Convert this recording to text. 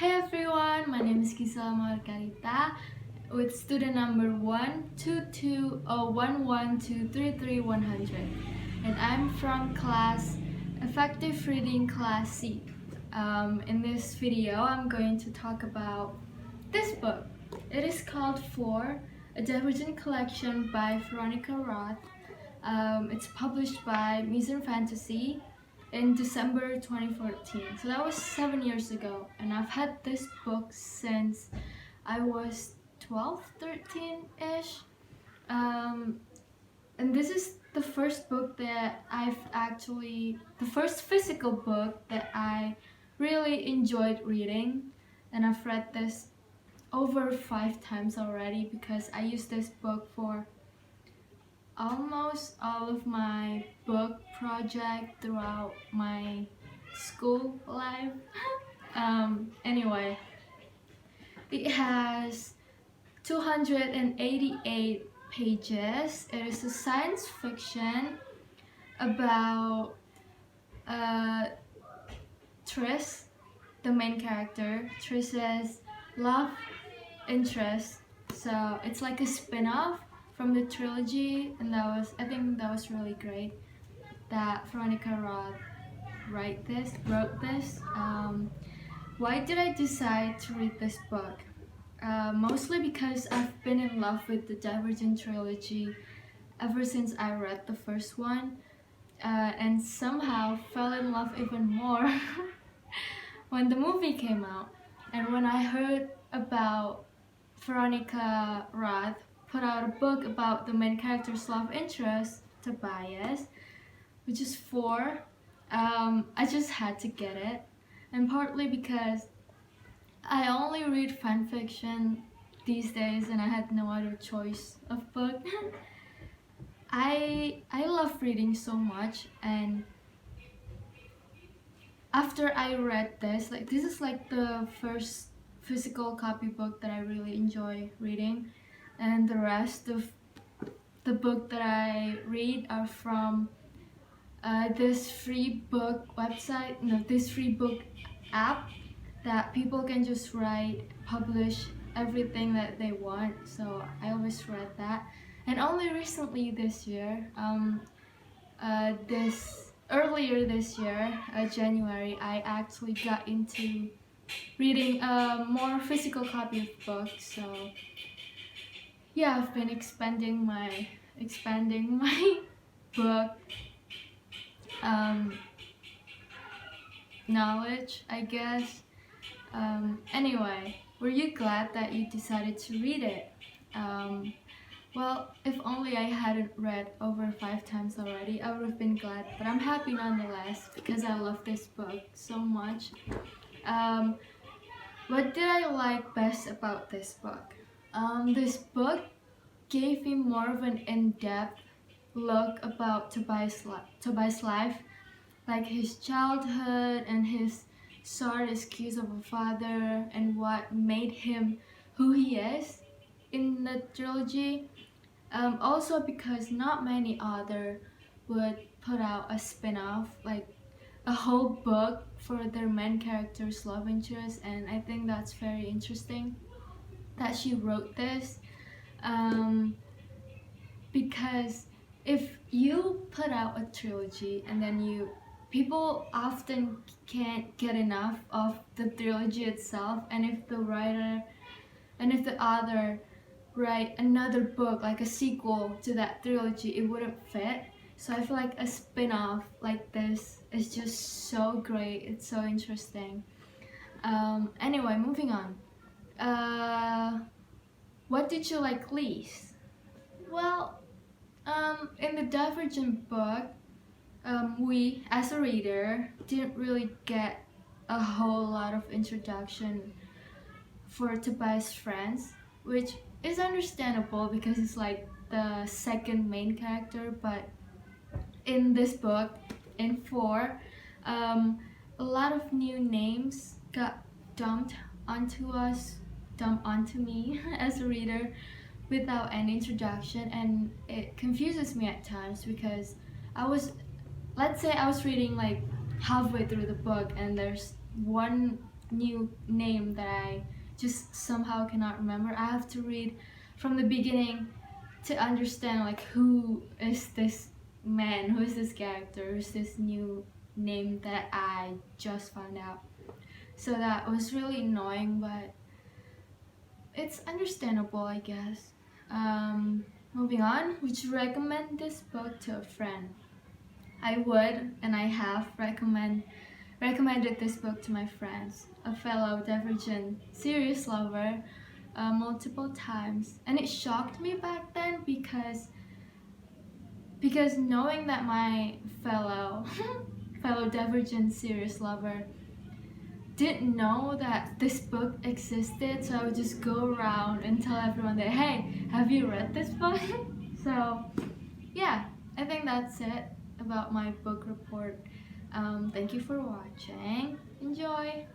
Hey everyone, my name is Gisela Mawar Karita with student number 122011233 and I'm from class Effective Reading Class C. In this video, I'm going to talk about this book. It is called For, a Divergent collection by Veronica Roth. It's published by Museum Fantasy in December 2014. So that was 7 years ago, and I've had this book since I was 12, 13-ish. And this is the first book that the first physical book that I really enjoyed reading, and I've read this over 5 times already because I used this book for almost all of my book project throughout my school life. Anyway, it has 288 pages. It is a science fiction about Tris, the main character, Tris's love interest. So it's like a spin-off from the trilogy, and I think that was really great that Veronica Roth wrote this. Why did I decide to read this book? Mostly because I've been in love with the Divergent trilogy ever since I read the first one, and somehow fell in love even more when the movie came out. And when I heard about Veronica Roth put out a book about the main character's love interest, Tobias, which is 4, I just had to get it. And partly because I only read fanfiction these days and I had no other choice of book. I love reading so much, and after I read this, this is like the first physical copybook that I really enjoy reading, and the rest of the book that I read are from this free book app that people can just publish everything that they want. So I always read that, and only recently this year, earlier this year, January, I actually got into reading a more physical copy of books. So yeah, I've been expanding my book knowledge, I guess. Anyway, were you glad that you decided to read it? Well, if only I hadn't read over 5 times already, I would have been glad, but I'm happy nonetheless because I love this book so much. What did I like best about this book? This book gave me more of an in-depth look about Tobias' life, like his childhood and his short excuse of a father and what made him who he is in the trilogy. Also because not many other would put out a spin-off, like a whole book for their main character's love interest, and I think that's very interesting that she wrote this, because if you put out a trilogy and then people often can't get enough of the trilogy itself, and if the author write another book like a sequel to that trilogy, it wouldn't fit. So I feel like a spin-off like this is just so great. It's so interesting. Anyway, moving on. What did you like least? Well, in the Divergent book, we as a reader didn't really get a whole lot of introduction for Tobias' friends, which is understandable because it's like the second main character. But in this book, in 4, a lot of new names got dumped onto me as a reader without an introduction, and it confuses me at times because let's say I was reading like halfway through the book and there's one new name that I just somehow cannot remember. I have to read from the beginning to understand like who is this man, who is this character, who's this new name that I just found out. So that was really annoying, but it's understandable, I guess. Moving on, would you recommend this book to a friend? I would, and I have recommended this book to my friends, a fellow Divergent series lover, multiple times, and it shocked me back then because knowing that my fellow Divergent series lover didn't know that this book existed, so I would just go around and tell everyone that, hey, have you read this book? So yeah, I think that's it about my book report. Thank you for watching. Enjoy!